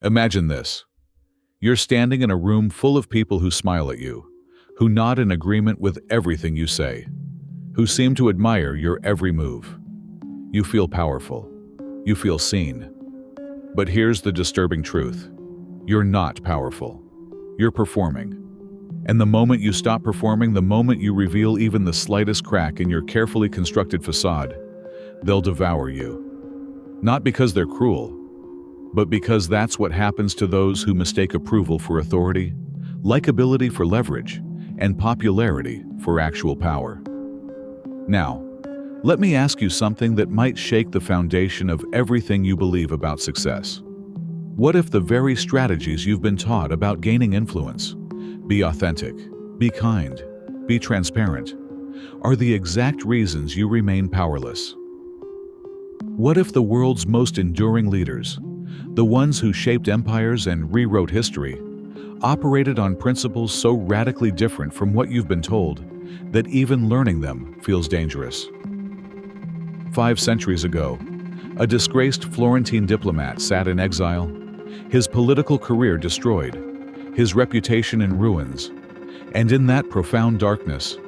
Imagine this. You're standing in a room full of people who smile at you, who nod in agreement with everything you say, who seem to admire your every move. You feel powerful. You feel seen. But here's the disturbing truth. You're not powerful. You're performing. And the moment you stop performing, the moment you reveal even the slightest crack in your carefully constructed facade, they'll devour you. Not because they're cruel, but because that's what happens to those who mistake approval for authority, likability for leverage, and popularity for actual power. Now, let me ask you something that might shake the foundation of everything you believe about success. What if the very strategies you've been taught about gaining influence, be authentic, be kind, be transparent, are the exact reasons you remain powerless? What if the world's most enduring leaders, the ones who shaped empires and rewrote history, operated on principles so radically different from what you've been told that even learning them feels dangerous? 5 centuries ago, a disgraced Florentine diplomat sat in exile, his political career destroyed, his reputation in ruins, and in that profound darkness,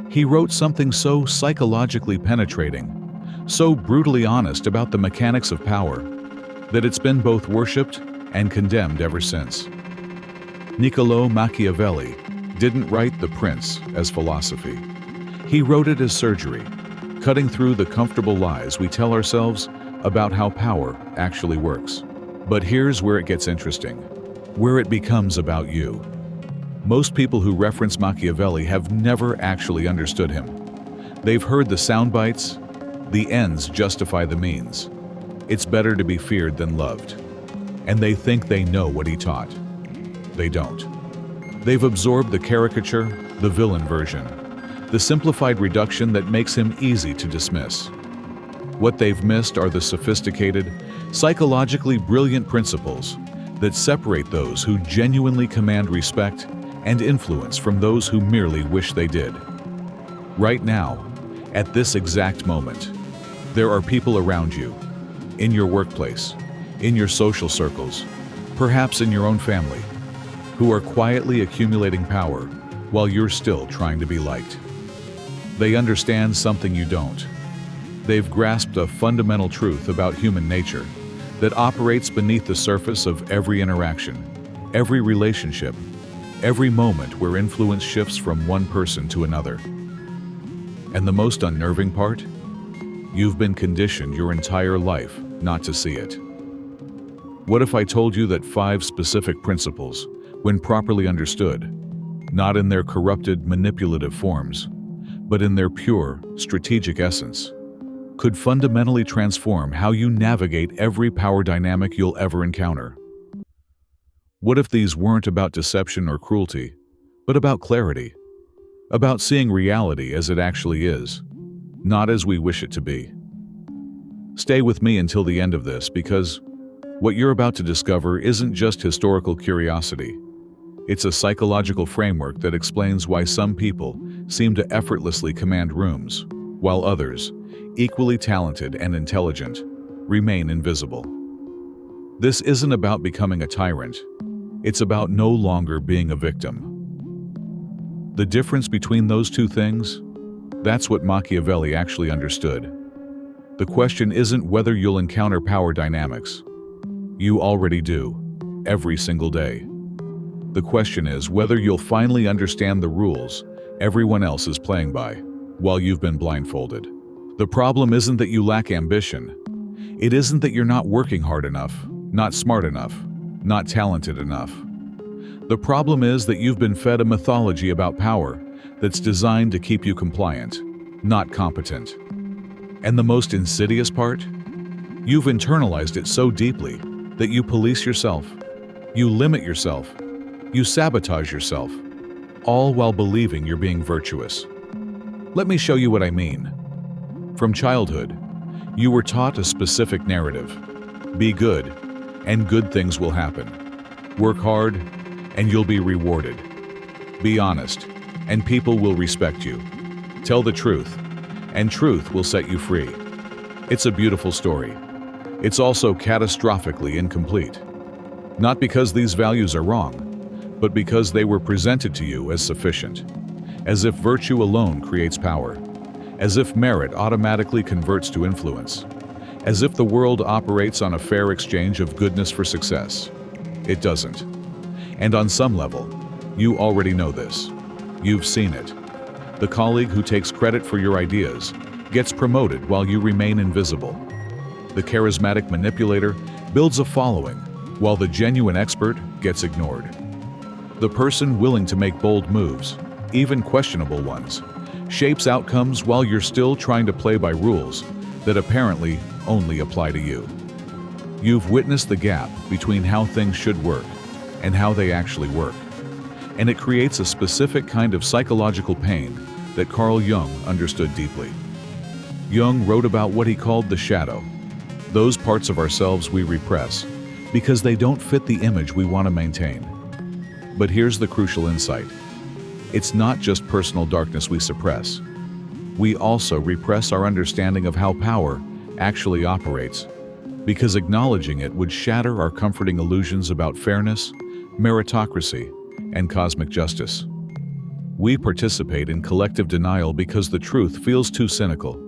he wrote something so psychologically penetrating, so brutally honest about the mechanics of power, that it's been both worshipped and condemned ever since. Niccolò Machiavelli didn't write The Prince as philosophy. He wrote it as surgery, cutting through the comfortable lies we tell ourselves about how power actually works. But here's where it gets interesting, where it becomes about you. Most people who reference Machiavelli have never actually understood him. They've heard the sound bites, the ends justify the means. It's better to be feared than loved. And they think they know what he taught. They don't. They've absorbed the caricature, the villain version, the simplified reduction that makes him easy to dismiss. What they've missed are the sophisticated, psychologically brilliant principles that separate those who genuinely command respect and influence from those who merely wish they did. Right now, at this exact moment, there are people around you, in your workplace, in your social circles, perhaps in your own family, who are quietly accumulating power while you're still trying to be liked. They understand something you don't. They've grasped a fundamental truth about human nature that operates beneath the surface of every interaction, every relationship, every moment where influence shifts from one person to another. And the most unnerving part? You've been conditioned your entire life not to see it. What if I told you that 5 specific principles, when properly understood, not in their corrupted, manipulative forms, but in their pure, strategic essence, could fundamentally transform how you navigate every power dynamic you'll ever encounter? What if these weren't about deception or cruelty, but about clarity, about seeing reality as it actually is, not as we wish it to be? Stay with me until the end of this, because what you're about to discover isn't just historical curiosity. It's a psychological framework that explains why some people seem to effortlessly command rooms, while others, equally talented and intelligent, remain invisible. This isn't about becoming a tyrant. It's about no longer being a victim. The difference between those two things, that's what Machiavelli actually understood. The question isn't whether you'll encounter power dynamics. You already do, every single day. The question is whether you'll finally understand the rules everyone else is playing by, while you've been blindfolded. The problem isn't that you lack ambition. It isn't that you're not working hard enough, not smart enough, not talented enough. The problem is that you've been fed a mythology about power that's designed to keep you compliant, not competent. And the most insidious part? You've internalized it so deeply that you police yourself, you limit yourself, you sabotage yourself, all while believing you're being virtuous. Let me show you what I mean. From childhood, you were taught a specific narrative. Be good, and good things will happen. Work hard, and you'll be rewarded. Be honest, and people will respect you. Tell the truth, and truth will set you free. It's a beautiful story. It's also catastrophically incomplete. Not because these values are wrong, but because they were presented to you as sufficient, as if virtue alone creates power, as if merit automatically converts to influence, as if the world operates on a fair exchange of goodness for success. It doesn't. And on some level, you already know this. You've seen it. The colleague who takes credit for your ideas gets promoted while you remain invisible. The charismatic manipulator builds a following, while the genuine expert gets ignored. The person willing to make bold moves, even questionable ones, shapes outcomes while you're still trying to play by rules that apparently only apply to you. You've witnessed the gap between how things should work and how they actually work, and it creates a specific kind of psychological pain that Carl Jung understood deeply. Jung wrote about what he called the shadow, those parts of ourselves we repress because they don't fit the image we want to maintain. But here's the crucial insight. It's not just personal darkness we suppress. We also repress our understanding of how power actually operates, because acknowledging it would shatter our comforting illusions about fairness, meritocracy, and cosmic justice. We participate in collective denial because the truth feels too cynical,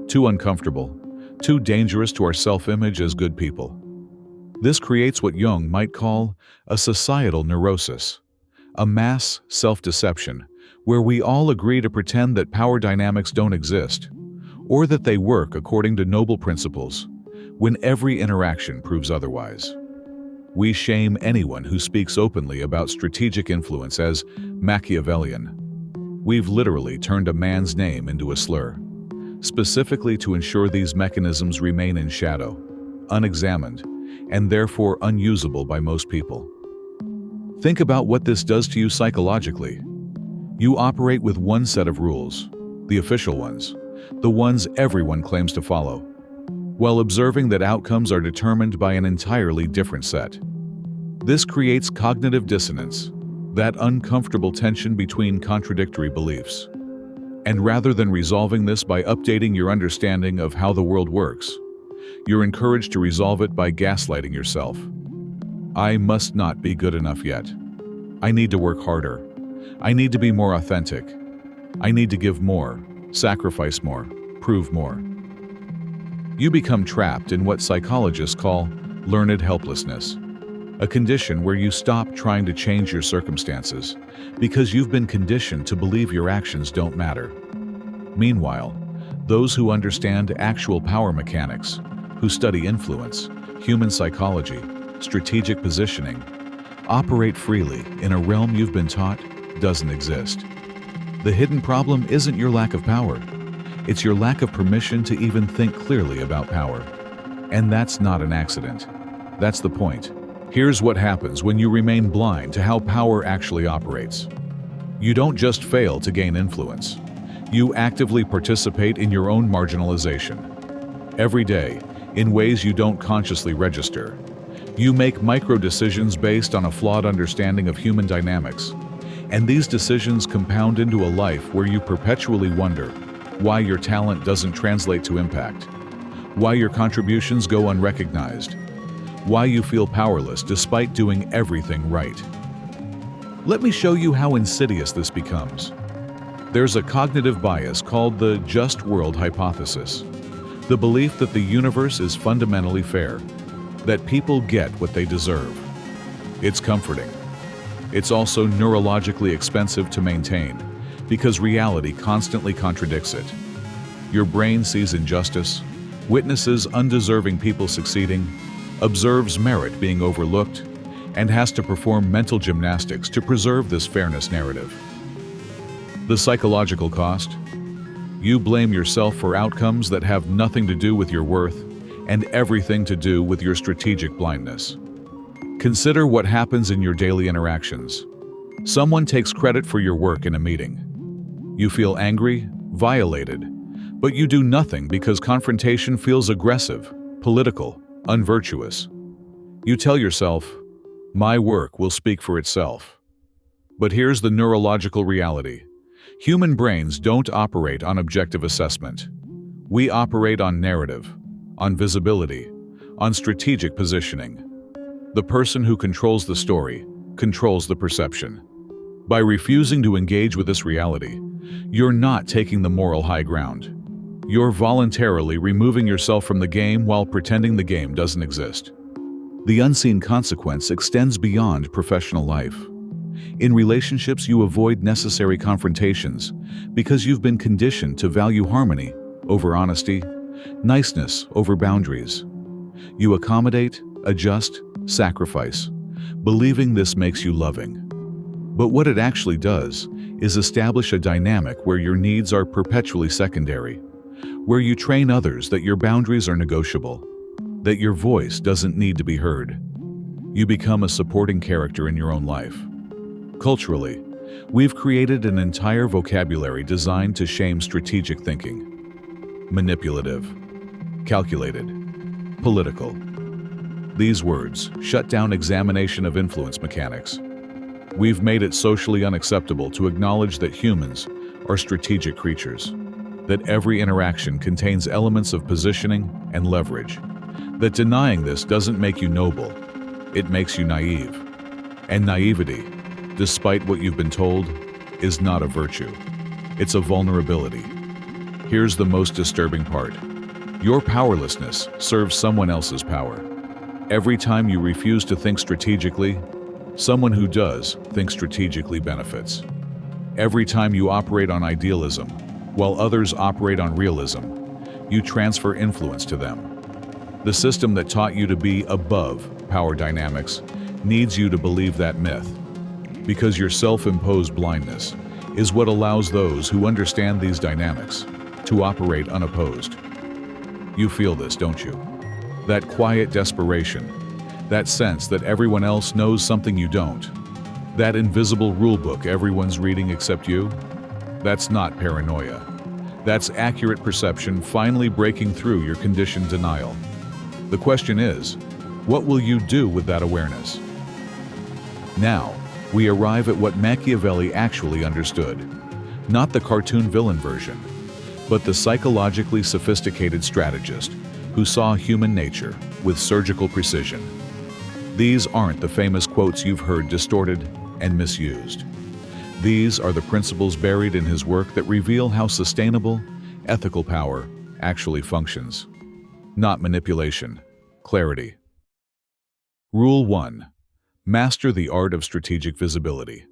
too uncomfortable, too dangerous to our self-image as good people. This creates what Jung might call a societal neurosis, a mass self-deception where we all agree to pretend that power dynamics don't exist, or that they work according to noble principles, when every interaction proves otherwise. We shame anyone who speaks openly about strategic influence as Machiavellian. We've literally turned a man's name into a slur, specifically to ensure these mechanisms remain in shadow, unexamined, and therefore unusable by most people. Think about what this does to you psychologically. You operate with one set of rules, the official ones, the ones everyone claims to follow, while observing that outcomes are determined by an entirely different set. This creates cognitive dissonance, that uncomfortable tension between contradictory beliefs. And rather than resolving this by updating your understanding of how the world works, you're encouraged to resolve it by gaslighting yourself. I must not be good enough yet. I need to work harder. I need to be more authentic. I need to give more, sacrifice more, prove more. You become trapped in what psychologists call learned helplessness, a condition where you stop trying to change your circumstances because you've been conditioned to believe your actions don't matter. Meanwhile, those who understand actual power mechanics, who study influence, human psychology, strategic positioning, operate freely in a realm you've been taught doesn't exist. The hidden problem isn't your lack of power. It's your lack of permission to even think clearly about power. And that's not an accident. That's the point. Here's what happens when you remain blind to how power actually operates. You don't just fail to gain influence. You actively participate in your own marginalization. Every day, in ways you don't consciously register, you make micro-decisions based on a flawed understanding of human dynamics. And these decisions compound into a life where you perpetually wonder why your talent doesn't translate to impact, why your contributions go unrecognized, why you feel powerless despite doing everything right. Let me show you how insidious this becomes. There's a cognitive bias called the just world hypothesis, the belief that the universe is fundamentally fair, that people get what they deserve. It's comforting. It's also neurologically expensive to maintain, because reality constantly contradicts it. Your brain sees injustice, witnesses undeserving people succeeding, observes merit being overlooked, and has to perform mental gymnastics to preserve this fairness narrative. The psychological cost? You blame yourself for outcomes that have nothing to do with your worth and everything to do with your strategic blindness. Consider what happens in your daily interactions. Someone takes credit for your work in a meeting. You feel angry, violated, but you do nothing because confrontation feels aggressive, political, unvirtuous. You tell yourself, "My work will speak for itself." But here's the neurological reality. Human brains don't operate on objective assessment. We operate on narrative, on visibility, on strategic positioning. The person who controls the story controls the perception. By refusing to engage with this reality, you're not taking the moral high ground. You're voluntarily removing yourself from the game while pretending the game doesn't exist. The unseen consequence extends beyond professional life. In relationships, you avoid necessary confrontations because you've been conditioned to value harmony over honesty, niceness over boundaries. You accommodate, adjust, sacrifice, believing this makes you loving. But what it actually does is establish a dynamic where your needs are perpetually secondary, where you train others that your boundaries are negotiable, that your voice doesn't need to be heard. You become a supporting character in your own life. Culturally, we've created an entire vocabulary designed to shame strategic thinking. Manipulative, calculated, political. These words shut down examination of influence mechanics. We've made it socially unacceptable to acknowledge that humans are strategic creatures, that every interaction contains elements of positioning and leverage, that denying this doesn't make you noble, it makes you naive. And naivety, despite what you've been told, is not a virtue. It's a vulnerability. Here's the most disturbing part. Your powerlessness serves someone else's power. Every time you refuse to think strategically, someone who does think strategically benefits. Every time you operate on idealism, while others operate on realism, you transfer influence to them. The system that taught you to be above power dynamics needs you to believe that myth, because your self-imposed blindness is what allows those who understand these dynamics to operate unopposed. You feel this, don't you? That quiet desperation, that sense that everyone else knows something you don't, that invisible rulebook everyone's reading except you? That's not paranoia. That's accurate perception finally breaking through your conditioned denial. The question is, what will you do with that awareness? Now, we arrive at what Machiavelli actually understood. Not the cartoon villain version, but the psychologically sophisticated strategist who saw human nature with surgical precision. These aren't the famous quotes you've heard distorted and misused. These are the principles buried in his work that reveal how sustainable, ethical power actually functions. Not manipulation, clarity. Rule 1. Master the art of strategic visibility.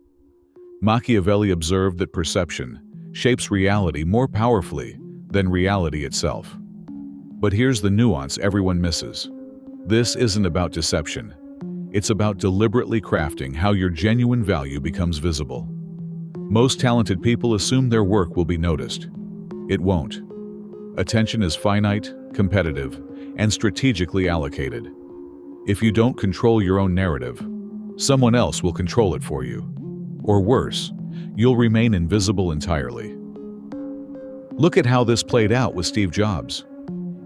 Machiavelli observed that perception shapes reality more powerfully than reality itself. But here's the nuance everyone misses. This isn't about deception. It's about deliberately crafting how your genuine value becomes visible. Most talented people assume their work will be noticed. It won't. Attention is finite, competitive, and strategically allocated. If you don't control your own narrative, someone else will control it for you. Or worse, you'll remain invisible entirely. Look at how this played out with Steve Jobs.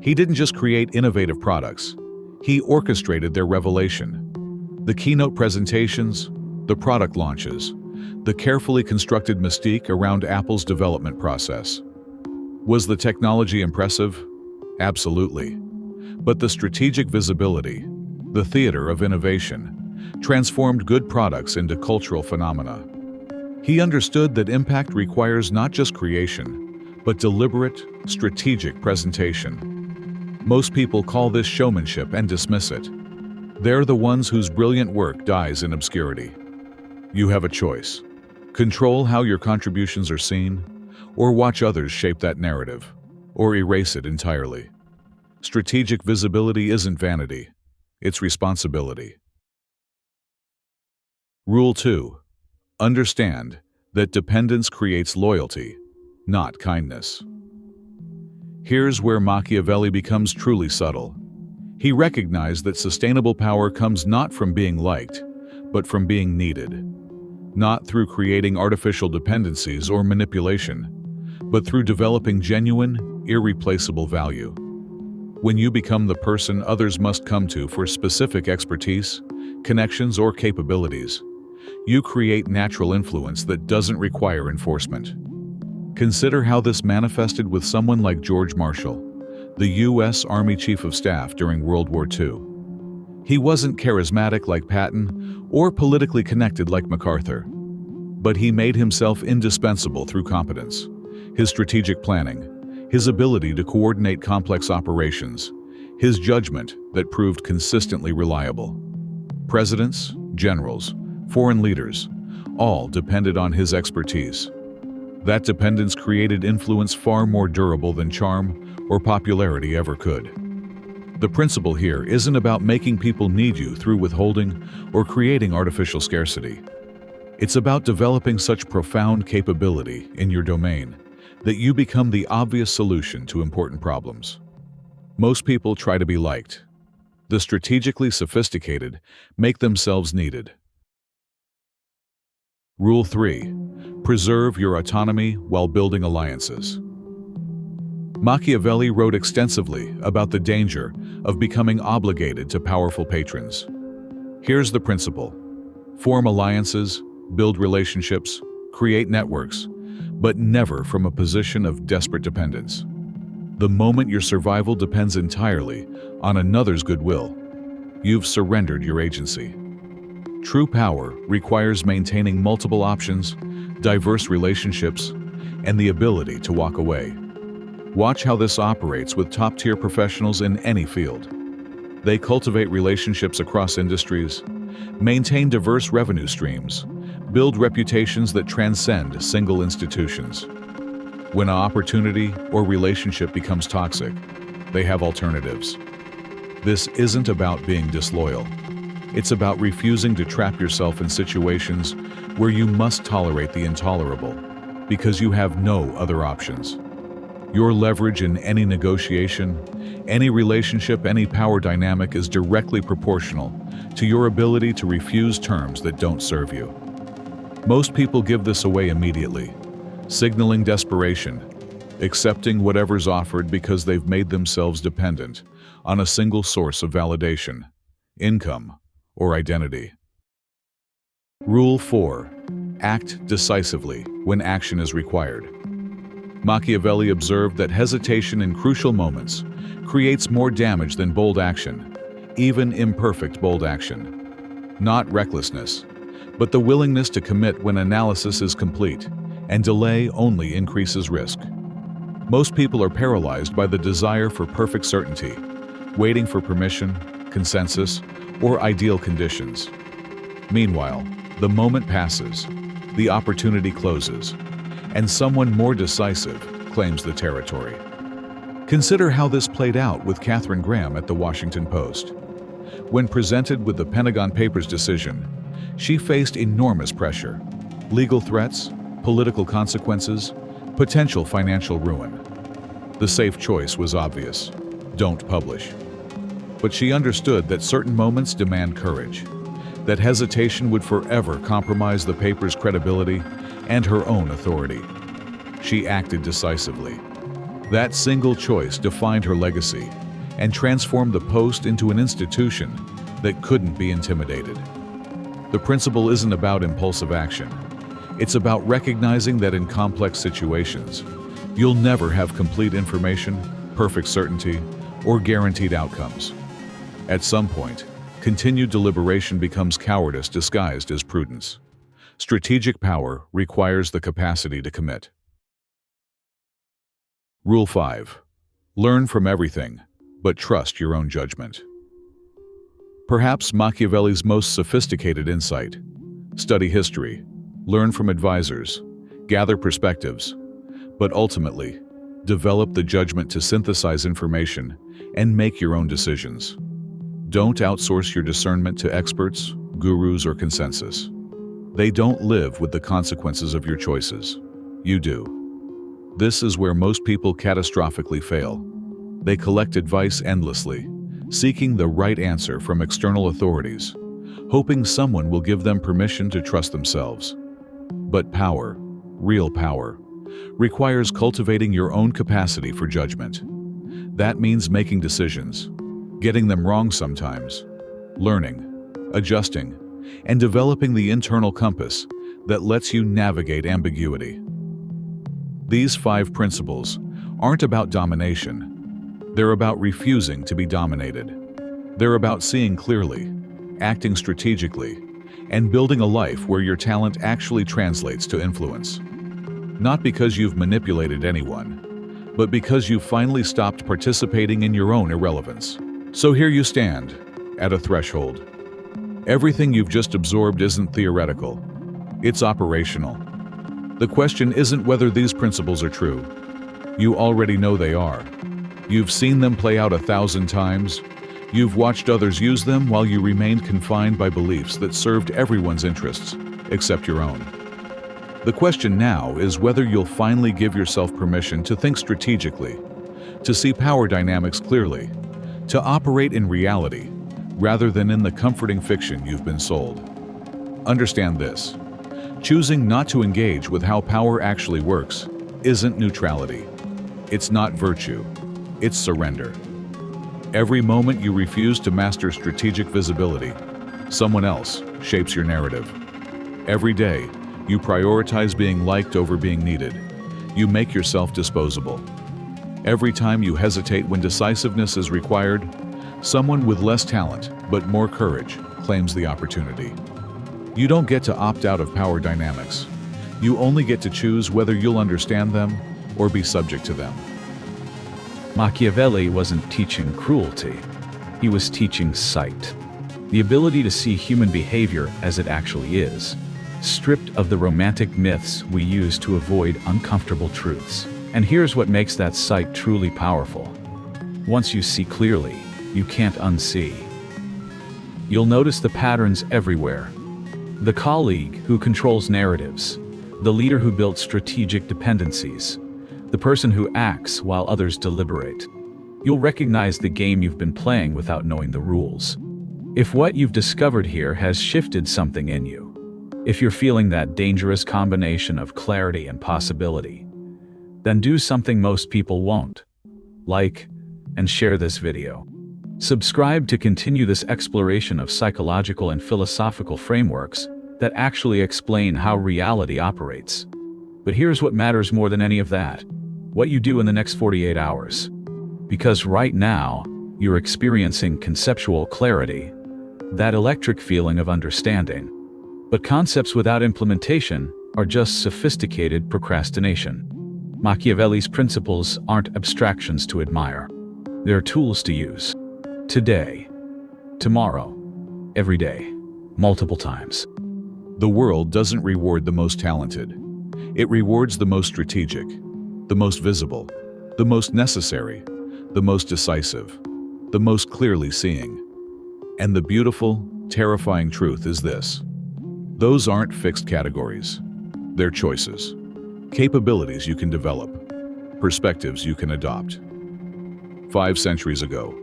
He didn't just create innovative products, he orchestrated their revelation. The keynote presentations, the product launches, the carefully constructed mystique around Apple's development process. Was the technology impressive? Absolutely. But the strategic visibility, the theater of innovation, transformed good products into cultural phenomena. He understood that impact requires not just creation, but deliberate, strategic presentation. Most people call this showmanship and dismiss it. They're the ones whose brilliant work dies in obscurity. You have a choice. Control how your contributions are seen, or watch others shape that narrative, or erase it entirely. Strategic visibility isn't vanity, it's responsibility. Rule 2. Understand that dependence creates loyalty, not kindness. Here's where Machiavelli becomes truly subtle. He recognized that sustainable power comes not from being liked, but from being needed. Not through creating artificial dependencies or manipulation, but through developing genuine, irreplaceable value. When you become the person others must come to for specific expertise, connections, or capabilities, you create natural influence that doesn't require enforcement. Consider how this manifested with someone like George Marshall, the U.S. Army Chief of Staff during World War II. He wasn't charismatic like Patton or politically connected like MacArthur. But he made himself indispensable through competence, his strategic planning, his ability to coordinate complex operations, his judgment that proved consistently reliable. Presidents, generals, foreign leaders, all depended on his expertise. That dependence created influence far more durable than charm or popularity ever could. The principle here isn't about making people need you through withholding or creating artificial scarcity. It's about developing such profound capability in your domain that you become the obvious solution to important problems. Most people try to be liked. The strategically sophisticated make themselves needed. Rule 3. Preserve your autonomy while building alliances. Machiavelli wrote extensively about the danger of becoming obligated to powerful patrons. Here's the principle. Form alliances, build relationships, create networks, but never from a position of desperate dependence. The moment your survival depends entirely on another's goodwill, you've surrendered your agency. True power requires maintaining multiple options, diverse relationships, and the ability to walk away. Watch how this operates with top-tier professionals in any field. They cultivate relationships across industries, maintain diverse revenue streams, build reputations that transcend single institutions. When an opportunity or relationship becomes toxic, they have alternatives. This isn't about being disloyal. It's about refusing to trap yourself in situations where you must tolerate the intolerable because you have no other options. Your leverage in any negotiation, any relationship, any power dynamic is directly proportional to your ability to refuse terms that don't serve you. Most people give this away immediately, signaling desperation, accepting whatever's offered because they've made themselves dependent on a single source of validation, income, or identity. Rule 4. Act decisively when action is required. Machiavelli observed that hesitation in crucial moments creates more damage than bold action, even imperfect bold action. Not recklessness, but the willingness to commit when analysis is complete, and delay only increases risk. Most people are paralyzed by the desire for perfect certainty, waiting for permission, consensus, or ideal conditions. Meanwhile, the moment passes, the opportunity closes, and someone more decisive claims the territory. Consider how this played out with Katharine Graham at the Washington Post. When presented with the Pentagon Papers decision, she faced enormous pressure, legal threats, political consequences, potential financial ruin. The safe choice was obvious: don't publish. But she understood that certain moments demand courage, that hesitation would forever compromise the paper's credibility and her own authority. She acted decisively. That single choice defined her legacy and transformed the Post into an institution that couldn't be intimidated. The principle isn't about impulsive action. It's about recognizing that in complex situations, you'll never have complete information, perfect certainty, or guaranteed outcomes. At some point, continued deliberation becomes cowardice disguised as prudence. Strategic power requires the capacity to commit. Rule 5. Learn from everything, but trust your own judgment. Perhaps Machiavelli's most sophisticated insight: study history, learn from advisors, gather perspectives, but ultimately, develop the judgment to synthesize information and make your own decisions. Don't outsource your discernment to experts, gurus, or consensus. They don't live with the consequences of your choices. You do. This is where most people catastrophically fail. They collect advice endlessly, seeking the right answer from external authorities, hoping someone will give them permission to trust themselves. But power, real power, requires cultivating your own capacity for judgment. That means making decisions, getting them wrong sometimes, learning, adjusting, and developing the internal compass that lets you navigate ambiguity. These 5 principles aren't about domination. They're about refusing to be dominated. They're about seeing clearly, acting strategically, and building a life where your talent actually translates to influence. Not because you've manipulated anyone, but because you've finally stopped participating in your own irrelevance. So here you stand, at a threshold. Everything you've just absorbed isn't theoretical, it's operational. The question isn't whether these principles are true. You already know they are. You've seen them play out 1,000 times. You've watched others use them while you remained confined by beliefs that served everyone's interests, except your own. The question now is whether you'll finally give yourself permission to think strategically, to see power dynamics clearly, to operate in reality, rather than in the comforting fiction you've been sold. Understand this. Choosing not to engage with how power actually works isn't neutrality. It's not virtue. It's surrender. Every moment you refuse to master strategic visibility, someone else shapes your narrative. Every day, you prioritize being liked over being needed. You make yourself disposable. Every time you hesitate when decisiveness is required, someone with less talent but more courage claims the opportunity. You don't get to opt out of power dynamics. You only get to choose whether you'll understand them or be subject to them. Machiavelli wasn't teaching cruelty. He was teaching sight. The ability to see human behavior as it actually is, stripped of the romantic myths we use to avoid uncomfortable truths. And here's what makes that sight truly powerful. Once you see clearly, you can't unsee. You'll notice the patterns everywhere. The colleague who controls narratives, the leader who built strategic dependencies, the person who acts while others deliberate. You'll recognize the game you've been playing without knowing the rules. If what you've discovered here has shifted something in you, if you're feeling that dangerous combination of clarity and possibility, then do something most people won't. Like and share this video. Subscribe to continue this exploration of psychological and philosophical frameworks that actually explain how reality operates. But here's what matters more than any of that: what you do in the next 48 hours. Because right now, you're experiencing conceptual clarity, that electric feeling of understanding. But concepts without implementation are just sophisticated procrastination. Machiavelli's principles aren't abstractions to admire. They're tools to use. Today, tomorrow, every day, multiple times. The world doesn't reward the most talented. It rewards the most strategic, the most visible, the most necessary, the most decisive, the most clearly seeing. And the beautiful, terrifying truth is this: those aren't fixed categories. They're choices, capabilities you can develop, perspectives you can adopt. 5 centuries ago,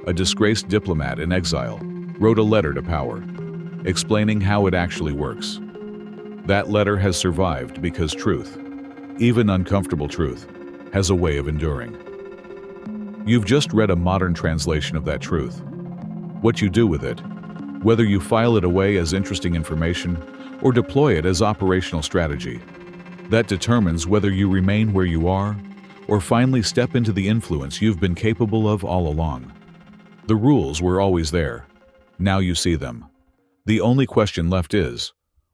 a disgraced diplomat in exile wrote a letter to power, explaining how it actually works. That letter has survived because truth, even uncomfortable truth, has a way of enduring. You've just read a modern translation of that truth. What you do with it, whether you file it away as interesting information or deploy it as operational strategy, that determines whether you remain where you are or finally step into the influence you've been capable of all along. The rules were always there. Now you see them. The only question left is,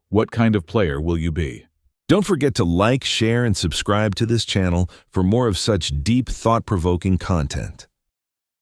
what kind of player will you be? Don't forget to like, share, and subscribe to this channel for more of such deep, thought-provoking content.